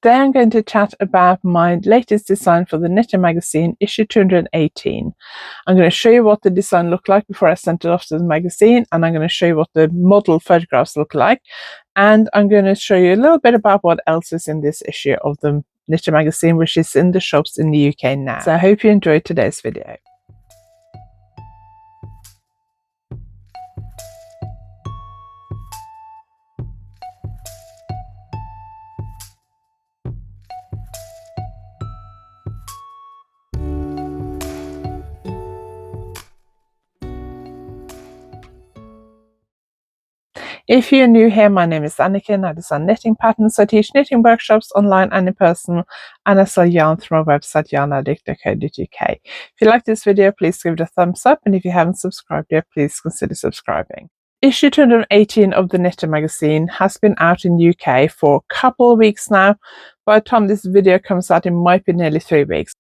Today I'm going to chat about my latest design for the Knitting magazine, issue 218. I'm going to show you what the design looked like before I sent it off to the magazine, and I'm going to show you what the model photographs look like, and I'm going to show you a little bit about what else is in this issue of the Knitting magazine, which is in the shops in the UK now. So I hope you enjoyed today's video. If you're new here, my name is Anniken. I design knitting patterns. I teach knitting workshops online and in person, and I sell yarn through my website YarnAddict.co.uk. If you like this video, please give it a thumbs up, and if you haven't subscribed yet, please consider subscribing. Issue 218 of the Knitting magazine has been out in the UK for a couple of weeks now. By the time this video comes out, it might be nearly 3 weeks.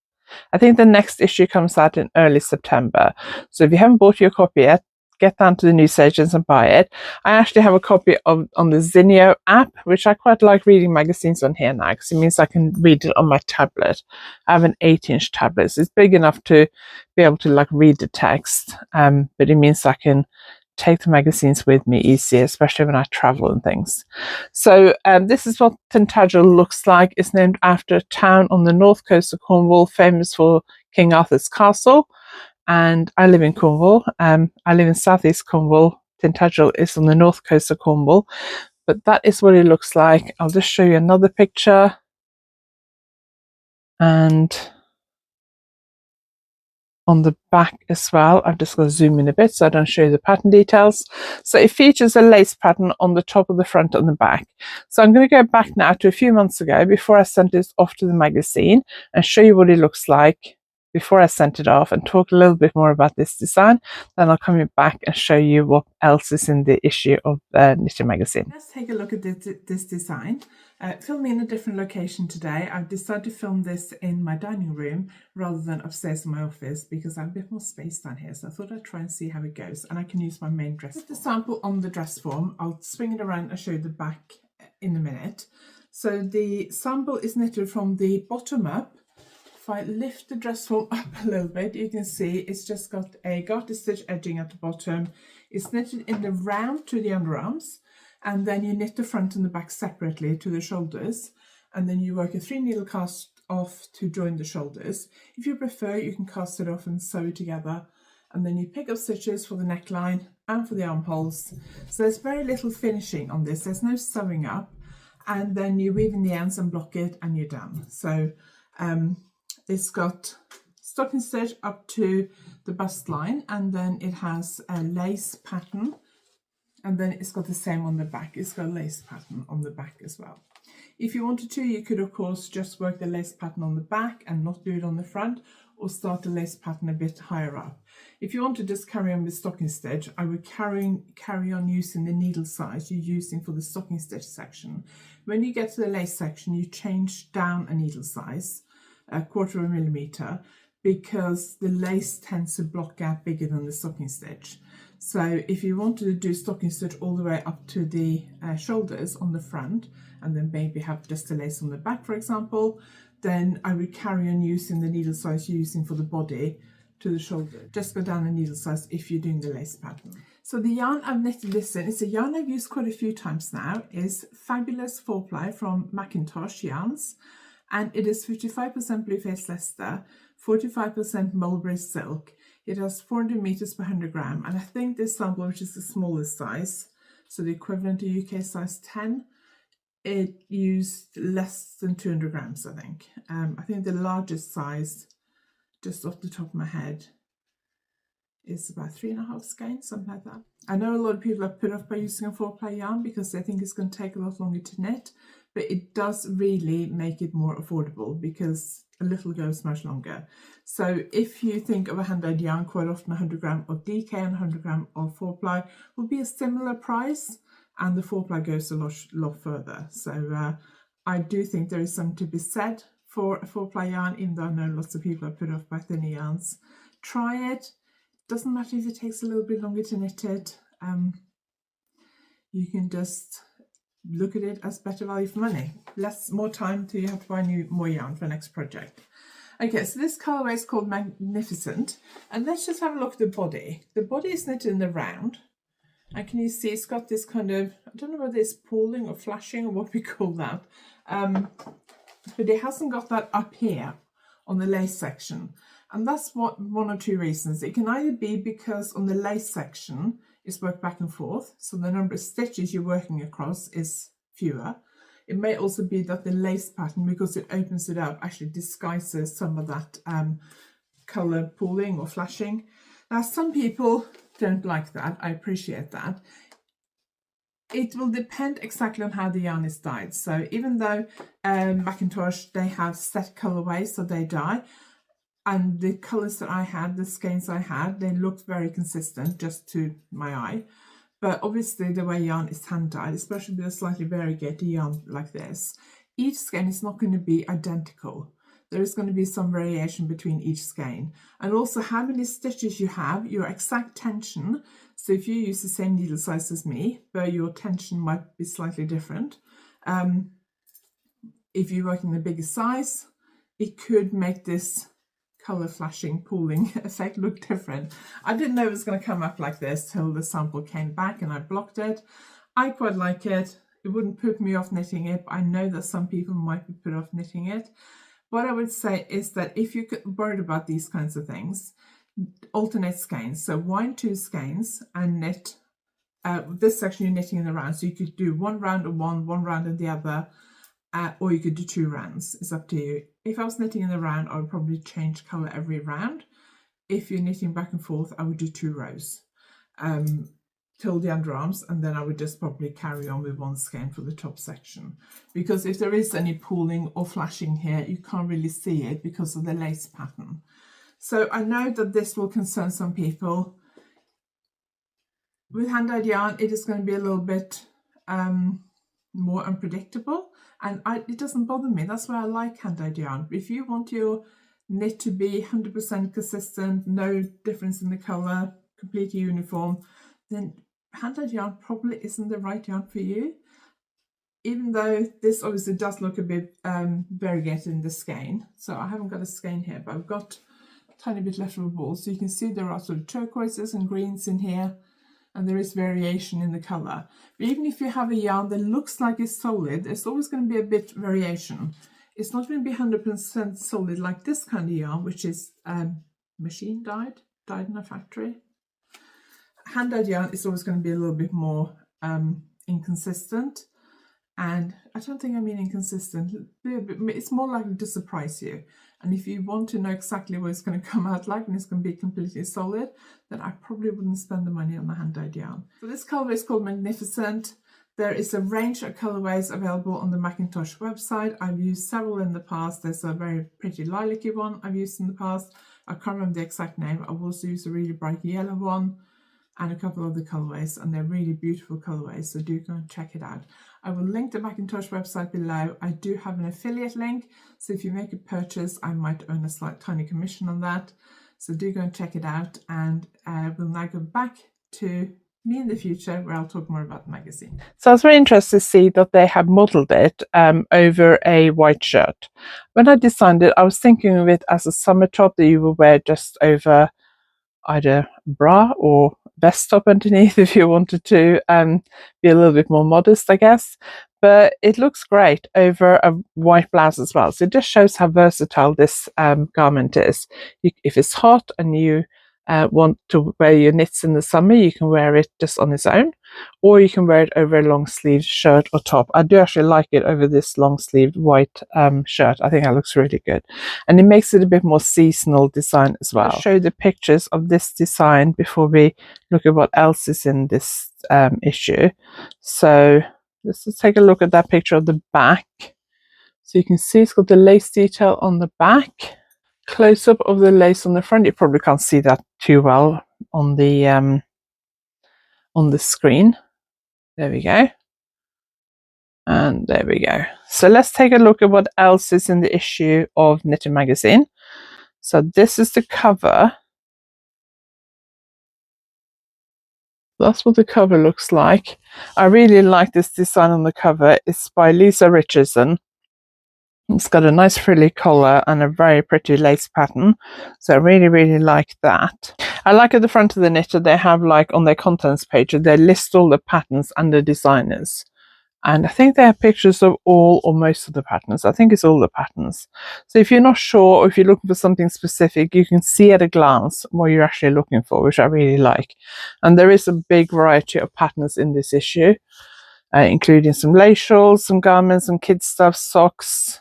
I think the next issue comes out in early September. So if you haven't bought your copy yet, get down to the newsagents and buy it. I actually have a copy on the Zinio app, which I quite like reading magazines on here now, because it means I can read it on my tablet. I have an 8-inch tablet, so it's big enough to be able to read the text, but it means I can take the magazines with me easier, especially when I travel and things. So this is what Intarsia looks like. It's named after a town on the north coast of Cornwall, famous for King Arthur's castle. And I live in Cornwall. I live in southeast Cornwall. Intarsia is on the north coast of Cornwall. But that is what it looks like. I'll just show you another picture. And on the back as well, I've just got to zoom in a bit so I don't show you the pattern details. So it features a lace pattern on the top of the front and the back. So I'm going to go back now to a few months ago before I sent this off to the magazine and show you what it looks like before I sent it off and talk a little bit more about this design. Then I'll come back and show you what else is in the issue of Knitting magazine. Let's take a look at this design. Filming in a different location today. I've decided to film this in my dining room rather than upstairs in my office because I have a bit more space down here. So I thought I'd try and see how it goes, and I can use my main dress. Put the sample on the dress form. I'll swing it around and show you the back in a minute. So the sample is knitted from the bottom up. If I lift the dress form up a little bit, you can see it's just got a garter stitch edging at the bottom. It's knitted in the round to the underarms, and then you knit the front and the back separately to the shoulders, and then you work a 3-needle cast off to join the shoulders. If you prefer, you can cast it off and sew it together, and then you pick up stitches for the neckline and for the armholes. So there's very little finishing on this. There's no sewing up, and then you weave in the ends and block it, and you're done. So it's got stocking stitch up to the bust line, and then it has a lace pattern, and then it's got the same on the back. It's got a lace pattern on the back as well. If you wanted to, you could of course just work the lace pattern on the back and not do it on the front, or start the lace pattern a bit higher up. If you want to just carry on with stocking stitch, I would carry on using the needle size you're using for the stocking stitch section. When you get to the lace section, you change down a needle size, 1/4 millimeter, because the lace tends to block out bigger than the stocking stitch. So if you wanted to do stocking stitch all the way up to the shoulders on the front, and then maybe have just a lace on the back, for example, then I would carry on using the needle size you're using for the body to the shoulder. Just go down a needle size if you're doing the lace pattern. So the yarn I've knitted this in, it's a yarn I've used quite a few times now, is Fabulous 4-ply from Macintosh Yarns. And it is 55% Blueface Leicester, 45% mulberry silk. It has 400 meters per 100 gram, and I think this sample, which is the smallest size, so the equivalent to UK size 10, it used less than 200 grams, I think. I think the largest size, just off the top of my head, is about 3.5 skeins, something like that. I know a lot of people are put off by using a 4-ply yarn because they think it's going to take a lot longer to knit, but it does really make it more affordable because a little goes much longer. So if you think of a hand-dyed yarn, quite often 100 gram of DK and 100 gram of 4-ply will be a similar price, and the 4-ply goes a lot further. So I do think there is something to be said for a 4-ply yarn, even though I know lots of people are put off by thinner yarns. Try it. Doesn't matter if it takes a little bit longer to knit it. You can just look at it as better value for money. More time till you have to buy more yarn for the next project. Okay, so this colorway is called Magnificent, and let's just have a look at the body. The body is knitted in the round, and can you see it's got this kind of, I don't know whether it's pooling or flashing or what we call that, but it hasn't got that up here on the lace section, and that's one or two reasons. It can either be because on the lace section it's worked back and forth, so the number of stitches you're working across is fewer. It may also be that the lace pattern, because it opens it up, actually disguises some of that colour pooling or flashing. Now, some people don't like that. I appreciate that. It will depend exactly on how the yarn is dyed. So even though Macintosh, they have set colourways, so they dye, and the colours that I had, the skeins I had, they looked very consistent just to my eye. But obviously the way yarn is hand dyed, especially with a slightly variegated yarn like this, each skein is not going to be identical. There is going to be some variation between each skein. And also how many stitches you have, your exact tension. So if you use the same needle size as me, but your tension might be slightly different. If you're working the bigger size, it could make this colour flashing pooling effect look different. I didn't know it was going to come up like this till the sample came back and I blocked it. I quite like it. It wouldn't put me off knitting it, but I know that some people might be put off knitting it. What I would say is that if you're worried about these kinds of things, alternate skeins. So wind 2 skeins and knit this section you're knitting in the round. So you could do one round of one round of the other, or you could do 2 rounds. It's up to you. If I was knitting in the round, I would probably change colour every round. If you're knitting back and forth, I would do 2 rows till the underarms, and then I would just probably carry on with 1 skein for the top section. Because if there is any pooling or flashing here, you can't really see it because of the lace pattern. So I know that this will concern some people. With hand-dyed yarn, it is going to be a little bit more unpredictable, and it doesn't bother me. That's why I like hand-dyed yarn. If you want your knit to be 100% consistent, no difference in the colour, completely uniform, then hand-dyed yarn probably isn't the right yarn for you. Even though this obviously does look a bit variegated in the skein. So I haven't got a skein here, but I've got a tiny bit left of a ball. So you can see there are sort of turquoises and greens in here, and there is variation in the colour. But even if you have a yarn that looks like it's solid, there's always going to be a bit variation. It's not going to be 100% solid like this kind of yarn, which is machine dyed in a factory. Hand-dyed yarn is always going to be a little bit more inconsistent. And I don't think I mean inconsistent. It's more likely to surprise you. And if you want to know exactly what it's going to come out like and it's going to be completely solid, then I probably wouldn't spend the money on the hand-dyed yarn. So this colourway is called Magnificent. There is a range of colourways available on the Macintosh website. I've used several in the past. There's a very pretty lilac-y one I've used in the past. I can't remember the exact name. I've also used a really bright yellow one and a couple of other colourways, and they're really beautiful colourways, so do go and check it out. I will link the Macintosh website below. I do have an affiliate link, so if you make a purchase, I might earn a slight tiny commission on that. So do go and check it out, and we'll now go back to me in the future where I'll talk more about the magazine. So I was very interested to see that they have modelled it over a white shirt. When I designed it, I was thinking of it as a summer top that you will wear just over either bra or vest top underneath if you wanted to be a little bit more modest, I guess. But it looks great over a white blouse as well. So it just shows how versatile this garment is. If it's hot and you want to wear your knits in the summer, you can wear it just on its own, or you can wear it over a long sleeved shirt or top. I do actually like it over this long sleeved white shirt. I think that looks really good, and it makes it a bit more seasonal design as well. I'll show you the pictures of this design before we look at what else is in this issue. So let's just take a look at that picture of the back. So you can see it's got the lace detail on the back. Close-up of the lace on the front. You probably can't see that too well on the screen. There we go. And there we go. So let's take a look at what else is in the issue of Knitting Magazine. So this is the cover. That's what the cover looks like. I really like this design on the cover. It's by Lisa Richardson. It's got a nice frilly collar and a very pretty lace pattern. So I really, really like that. I like at the front of the knitter, they have like on their contents page, they list all the patterns and the designers. And I think they have pictures of all or most of the patterns. I think it's all the patterns. So if you're not sure or if you're looking for something specific, you can see at a glance what you're actually looking for, which I really like. And there is a big variety of patterns in this issue, including some lace shawls, some garments, some kids stuff, socks,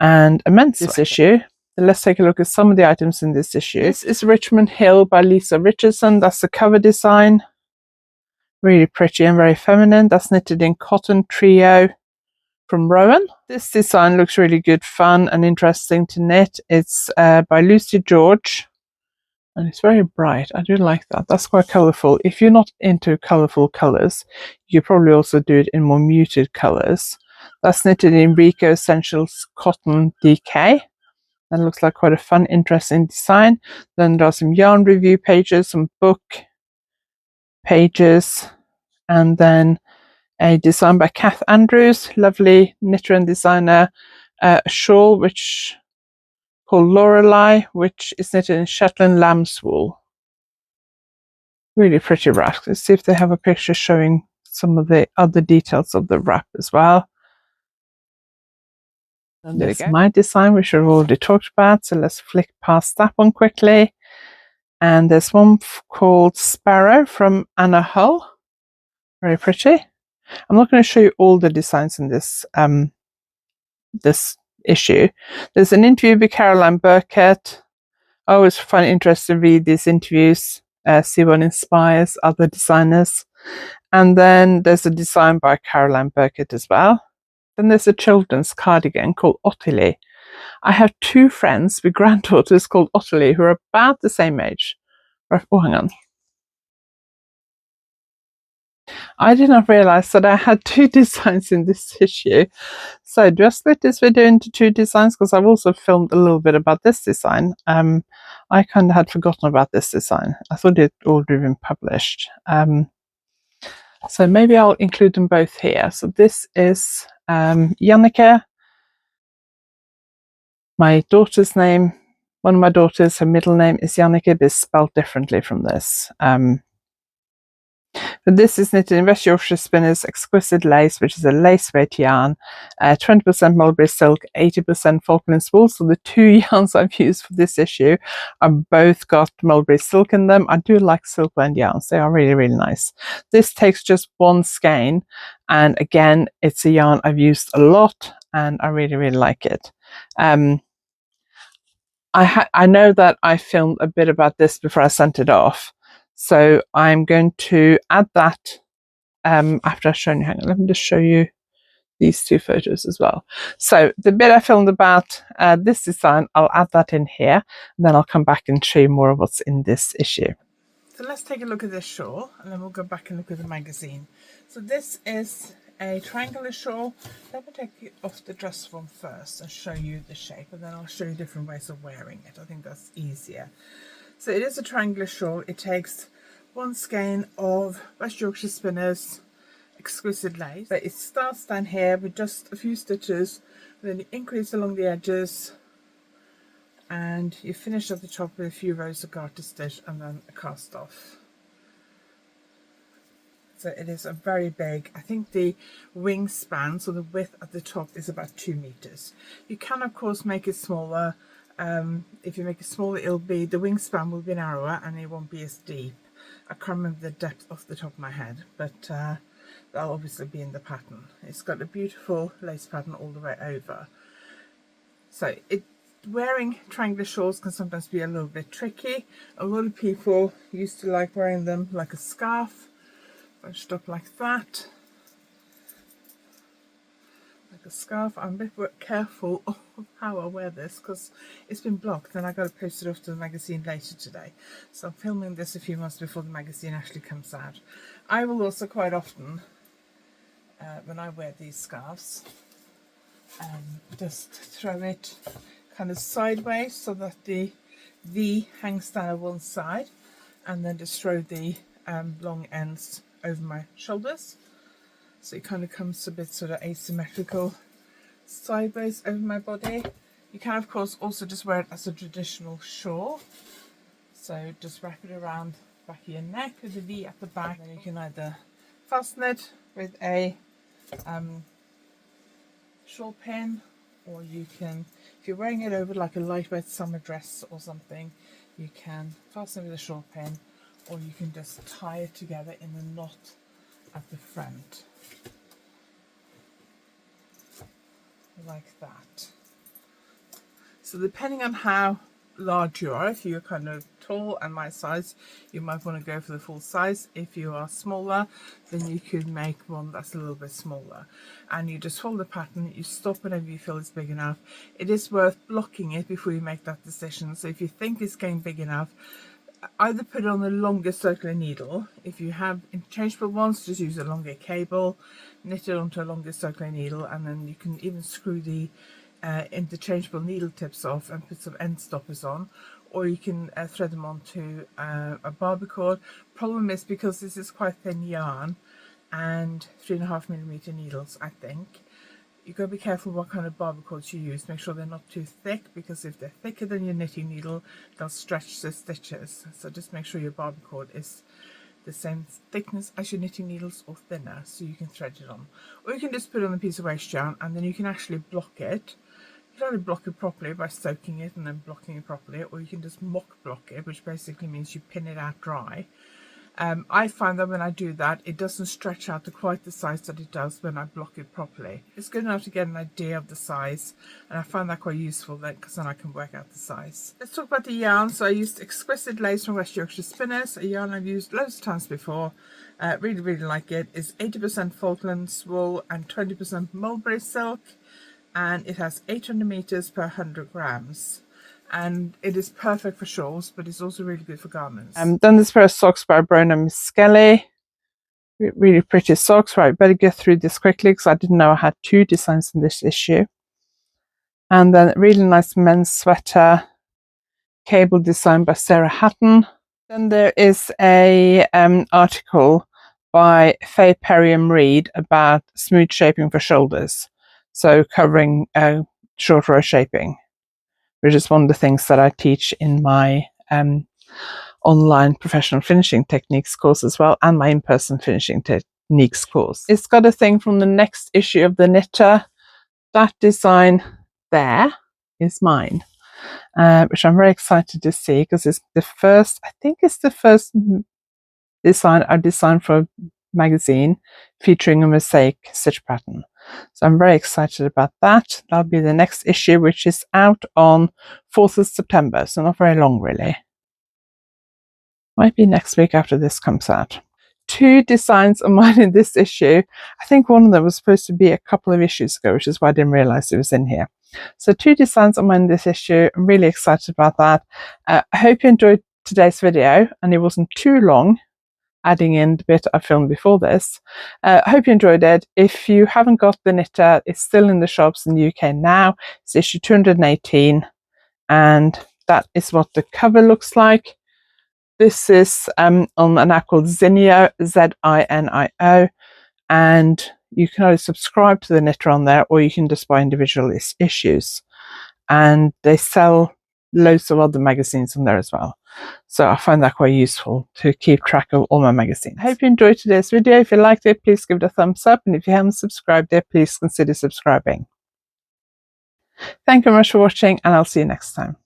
and a men's this issue. Let's take a look at some of the items in this issue. This is Richmond Hill by Lisa Richardson. That's the cover design. Really pretty and very feminine. That's knitted in cotton trio from Rowan. This design looks really good, fun and interesting to knit. It's by Lucy George. And it's very bright. I do like that. That's quite colourful. If you're not into colourful colours, you could probably also do it in more muted colours. That's knitted in Rico Essentials Cotton DK. That looks like quite a fun, interesting design. Then there are some yarn review pages, some book pages, and then a design by Kath Andrews, lovely knitter and designer, a shawl which called Lorelei, which is knitted in Shetland lamb's wool. Really pretty wrap. Let's see if they have a picture showing some of the other details of the wrap as well. And there's my design, which I've already talked about, so let's flick past that one quickly. And there's one called Sparrow from Anna Hull. Very pretty. I'm not going to show you all the designs in this this issue. There's an interview with Caroline Burkett. I always find it interesting to read these interviews, see what inspires other designers. And then there's a design by Caroline Burkett as well. Then there's a children's cardigan called Ottilie. I have two friends with granddaughters called Ottilie who are about the same age. Oh, hang on. I did not realize that I had two designs in this issue. So do I split this video into two designs? Because I've also filmed a little bit about this design. I kind of had forgotten about this design. I thought it had already been published. So maybe I'll include them both here. So this is Janneke. My daughter's name, one of my daughters, her middle name is Janneke, but it's spelled differently from this. But this is knitted in West Yorkshire Spinners Exquisite Lace, which is a lace weight yarn, 20% mulberry silk, 80% Falklands wool. So the two yarns I've used for this issue are both got mulberry silk in them. I do like silk blend yarns. They are really, really nice. This takes just one skein. And again, it's a yarn I've used a lot and I really, really like it. I know that I filmed a bit about this before I sent it off. So I'm going to add that after I've shown you. Hang on, let me just show you these two photos as well. So the bit I filmed about this design, I'll add that in here, and then I'll come back and show you more of what's in this issue. So let's take a look at this shawl, and then we'll go back and look at the magazine. So this is a triangular shawl. Let me take off the dress form first and show you the shape, and then I'll show you different ways of wearing it. I think that's easier. So it is a triangular shawl. It takes one skein of West Yorkshire Spinners Exquisite Lace. But it starts down here with just a few stitches, then you increase along the edges, and you finish at the top with a few rows of garter stitch and then a cast off. So it is a very big, I think the wingspan, so the width at the top is about 2 meters. You can of course make it smaller. If you make it smaller, the wingspan will be narrower and it won't be as deep. I can't remember the depth off the top of my head, but that'll obviously be in the pattern. It's got a beautiful lace pattern all the way over. So wearing triangular shawls can sometimes be a little bit tricky. A lot of people used to like wearing them like a scarf, bunched up like that. Like a scarf. I'm a bit careful of how I wear this because it's been blocked and I got to post it off to the magazine later today. So I'm filming this a few months before the magazine actually comes out. I will also quite often, when I wear these scarves, just throw it kind of sideways so that the V hangs down on one side, and then just throw the long ends over my shoulders, so it kind of comes a bit sort of asymmetrical sideways over my body. You can of course also just wear it as a traditional shawl, so just wrap it around the back of your neck with a V at the back, and you can either fasten it with a shawl pin, or you can, if you're wearing it over like a lightweight summer dress or something, you can fasten it with a shawl pin, or you can just tie it together in a knot at the front like that. So depending on how large you are, if you're kind of tall and my size, you might want to go for the full size. If you are smaller, then you could make one that's a little bit smaller, and you just fold the pattern, you stop whenever you feel it's big enough. It is worth blocking it before you make that decision. So if you think it's getting big enough, either put it on the longer circular needle. If you have interchangeable ones, just use a longer cable, knit it onto a longer circular needle, and then you can even screw the interchangeable needle tips off and put some end stoppers on, or you can thread them onto a barber. Problem is, because this is quite thin yarn and 3.5mm needles, I think you've got to be careful what kind of barber cords you use. Make sure they're not too thick, because if they're thicker than your knitting needle, they'll stretch the stitches. So just make sure your barber cord is the same thickness as your knitting needles or thinner, so you can thread it on. Or you can just put it on a piece of waste yarn, and then you can actually block it. You can only block it properly by soaking it and then blocking it properly, or you can just mock block it, which basically means you pin it out dry. I find that when I do that, it doesn't stretch out to quite the size that it does when I block it properly. It's good enough to get an idea of the size, and I find that quite useful then, because then I can work out the size. Let's talk about the yarn. So I used Exquisite Lace from West Yorkshire Spinners, a yarn I've used loads of times before. Really like it. It's 80% Falklands wool and 20% mulberry silk, and it has 800 meters per 100 grams. And it is perfect for shawls, but it's also really good for garments. Done this pair of socks by Brona Miskelly. Really pretty socks. Right, better get through this quickly because I didn't know I had 2 designs in this issue. And then really nice men's sweater cable design by Sarah Hatton. Then there is a article by Faye Perriam-Reed about smooth shaping for shoulders, so covering short row shaping, which is one of the things that I teach in my online professional finishing techniques course as well, and my in-person finishing techniques course. It's got a thing from the next issue of the Knitter. That design there is mine, which I'm very excited to see, because it's the first, I think it's the first design I've designed for a magazine featuring a mosaic stitch pattern. So I'm very excited about that. That'll be the next issue, which is out on 4th of September, so not very long really. Might be next week after this comes out. 2 designs of mine in this issue. I think one of them was supposed to be a couple of issues ago, which is why I didn't realize it was in here. So 2 designs of mine in this issue. I'm really excited about that. I hope you enjoyed today's video, and it wasn't too long, adding in the bit I filmed before this. I hope you enjoyed it. If you haven't got the Knitter, it's still in the shops in the UK now. It's issue 218, and that is what the cover looks like. This is on an app called Zinio, Zinio, and you can either subscribe to the Knitter on there, or you can just buy individual issues. And they sell loads of other magazines on there as well. So I find that quite useful to keep track of all my magazines. I hope you enjoyed today's video. If you liked it, please give it a thumbs up. And if you haven't subscribed yet, please consider subscribing. Thank you very much for watching, and I'll see you next time.